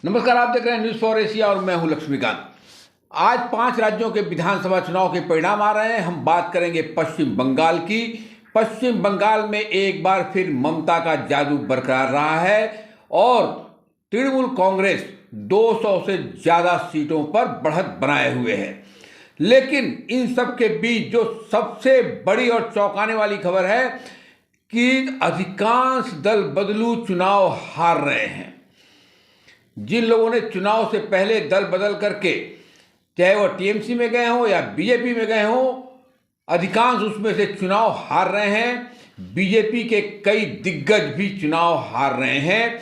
नमस्कार, आप देख रहे हैं न्यूज़ फॉर एशिया और मैं हूं लक्ष्मीकांत। आज 5 राज्यों के विधानसभा चुनाव के परिणाम आ रहे हैं। हम बात करेंगे पश्चिम बंगाल की। पश्चिम बंगाल में एक बार फिर ममता का जादू बरकरार रहा है और तृणमूल कांग्रेस 200 से ज़्यादा सीटों पर बढ़त बनाए हुए है। लेकिन इन सब के बीच जो सबसे बड़ी और चौंकाने वाली खबर है कि अधिकांश दल बदलू चुनाव हार रहे हैं। जिन लोगों ने चुनाव से पहले दल बदल करके, चाहे वो टीएमसी में गए हों या बीजेपी में गए हों, अधिकांश उसमें से चुनाव हार रहे हैं। बीजेपी के कई दिग्गज भी चुनाव हार रहे हैं।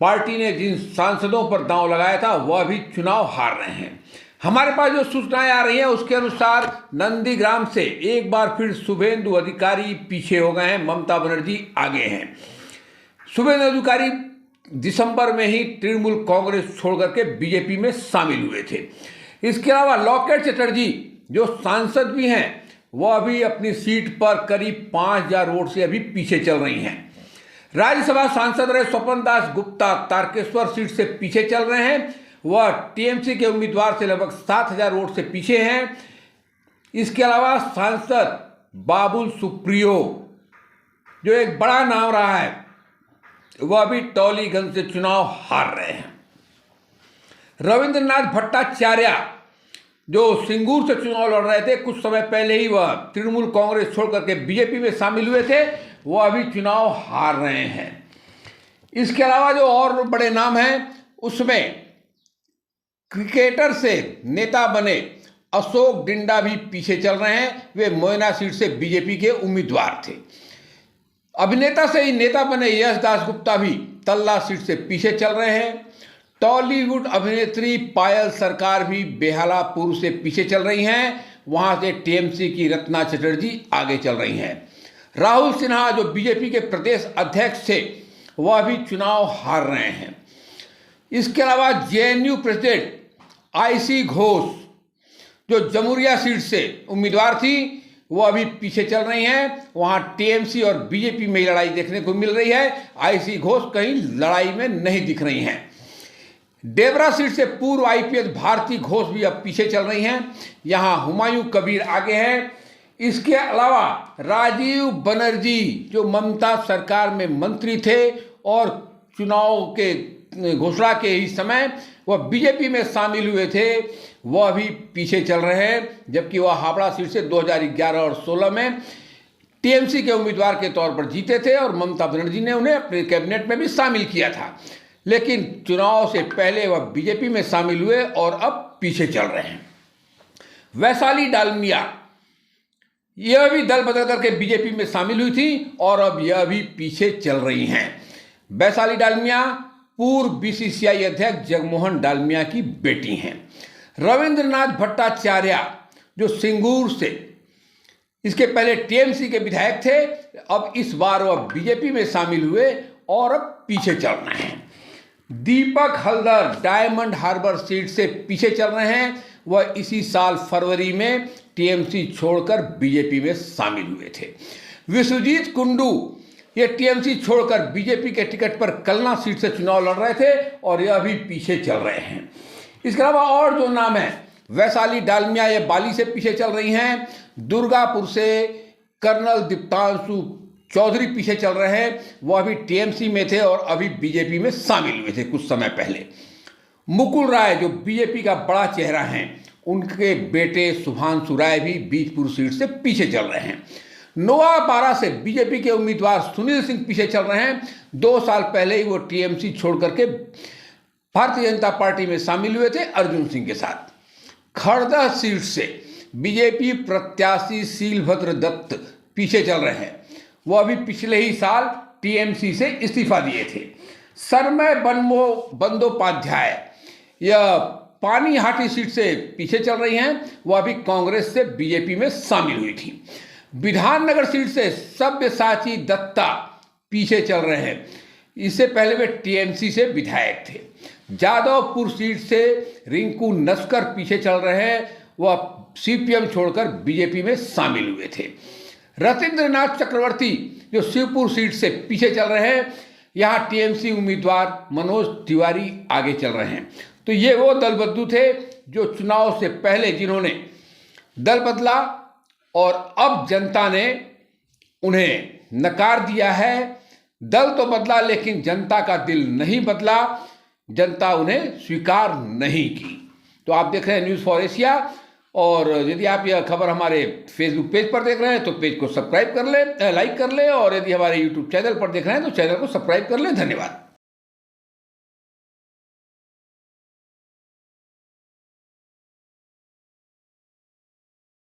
पार्टी ने जिन सांसदों पर दांव लगाया था वह भी चुनाव हार रहे हैं। हमारे पास जो सूचनाएं आ रही हैं उसके अनुसार नंदीग्राम से एक बार फिर शुभेंदु अधिकारी पीछे हो गए हैं, ममता बनर्जी आगे हैं। शुभेंदु अधिकारी दिसंबर में ही तृणमूल कांग्रेस छोड़कर के बीजेपी में शामिल हुए थे। इसके अलावा लॉकेट चटर्जी जो सांसद भी हैं वह अभी अपनी सीट पर करीब 5000 वोट से अभी पीछे चल रही हैं। राज्यसभा सांसद रहे स्वपन दास गुप्ता तारकेश्वर सीट से पीछे चल रहे हैं। वह टीएमसी के उम्मीदवार से लगभग 7000 वोट से पीछे हैं। इसके अलावा सांसद बाबुल सुप्रियो जो एक बड़ा नाम रहा है वह भी टॉलीगंज से चुनाव हार रहे हैं। रविंद्रनाथ भट्टाचार्य जो सिंगूर से चुनाव लड़ रहे थे, कुछ समय पहले ही वह तृणमूल कांग्रेस छोड़ करके बीजेपी में शामिल हुए थे, वह अभी चुनाव हार रहे हैं। इसके अलावा जो और बड़े नाम हैं उसमें क्रिकेटर से नेता बने अशोक डिंडा भी पीछे चल रहे हैं। वे मोयना सीट से बीजेपी के उम्मीदवार थे। अभिनेता से ही नेता बने यश दासगुप्ता भी तल्ला सीट से पीछे चल रहे हैं। टॉलीवुड अभिनेत्री पायल सरकार भी बेहलापुर से पीछे चल रही हैं। वहां से टीएमसी की रत्ना चटर्जी आगे चल रही हैं। राहुल सिन्हा जो बीजेपी के प्रदेश अध्यक्ष थे वह भी चुनाव हार रहे हैं। इसके अलावा जेएनयू प्रेसिडेंट आईसी घोष जो जमुरिया सीट से उम्मीदवार थी वो अभी पीछे चल रही हैं। वहां टीएमसी और बीजेपी में लड़ाई देखने को मिल रही है। आईसी घोष कहीं लड़ाई में नहीं दिख रही हैं। डेबरा सीट से पूर्व आईपीएस भारती घोष भी अब पीछे चल रही हैं। यहां हुमायूं कबीर आगे हैं। इसके अलावा राजीव बनर्जी जो ममता सरकार में मंत्री थे और चुनाव के घोषणा के ही समय वह बीजेपी में शामिल हुए थे, वह भी पीछे चल रहे हैं। जबकि वह हावड़ा सीट से 2011 और 16 में टीएमसी के उम्मीदवार के तौर पर जीते थे और ममता बनर्जी ने उन्हें अपने कैबिनेट में भी शामिल किया था। लेकिन चुनाव से पहले वह बीजेपी में शामिल हुए और अब पीछे चल रहे हैं। वैशाली डालमिया यह भी दल बदल करके बीजेपी में शामिल हुई थी और अब यह भी पीछे चल रही हैं। वैशाली डालमिया पूर्व बीसीसीआई अध्यक्ष जगमोहन डालमिया की बेटी हैं। रविंद्रनाथ भट्टाचार्य जो सिंगूर से इसके पहले टीएमसी के विधायक थे, अब इस बार वह बीजेपी में शामिल हुए और अब पीछे चल रहे हैं। दीपक हल्दर डायमंड हार्बर सीट से पीछे चल रहे हैं। वह इसी साल फरवरी में टीएमसी छोड़कर बीजेपी में शामिल हुए थे। विश्वजीत कुंडू ये टीएमसी छोड़कर बीजेपी के टिकट पर कलना सीट से चुनाव लड़ रहे थे और यह भी पीछे चल रहे हैं। इसके अलावा और जो नाम है, वैशाली डालमिया ये बाली से पीछे चल रही हैं। दुर्गापुर से कर्नल दीप्तांशु चौधरी पीछे चल रहे हैं। वह अभी टीएमसी में थे और अभी बीजेपी में शामिल हुए थे कुछ समय पहले। मुकुल राय जो बीजेपी का बड़ा चेहरा हैं, उनके बेटे शुभांशु राय भी बीजपुर सीट से पीछे चल रहे हैं। नोआपाड़ा से बीजेपी के उम्मीदवार सुनील सिंह पीछे चल रहे हैं। 2 साल पहले ही वो टीएमसी छोड़ करके भारतीय जनता पार्टी में शामिल हुए थे अर्जुन सिंह के साथ। खड़दा सीट से बीजेपी प्रत्याशी शीलभद्र दत्त पीछे चल रहे हैं। वो अभी पिछले ही साल टीएमसी से इस्तीफा दिए थे। सरमय बंदोपाध्याय यह पानीहाटी सीट से पीछे चल रही हैं। वह अभी कांग्रेस से बीजेपी में शामिल हुई थी। विधाननगर सीट से सब्यसाची दत्ता पीछे चल रहे हैं। इससे पहले वे टीएमसी से विधायक थे। जादवपुर सीट से रिंकू नस्कर पीछे चल रहे हैं। वह सीपीएम छोड़कर बीजेपी में शामिल हुए थे। रतीन्द्रनाथ चक्रवर्ती जो शिवपुर सीट से पीछे चल रहे हैं, यहाँ टीएमसी उम्मीदवार मनोज तिवारी आगे चल रहे हैं। तो ये वो दल बदलू थे जो चुनाव से पहले जिन्होंने दल बदला और अब जनता ने उन्हें नकार दिया है। दल तो बदला लेकिन जनता का दिल नहीं बदला, जनता उन्हें स्वीकार नहीं की। तो आप देख रहे हैं न्यूज़ फॉर एशिया, और यदि आप यह खबर हमारे फेसबुक पेज पर देख रहे हैं तो पेज को सब्सक्राइब कर लें, लाइक कर लें, और यदि हमारे यूट्यूब चैनल पर देख रहे हैं तो चैनल को सब्सक्राइब कर लें। धन्यवाद।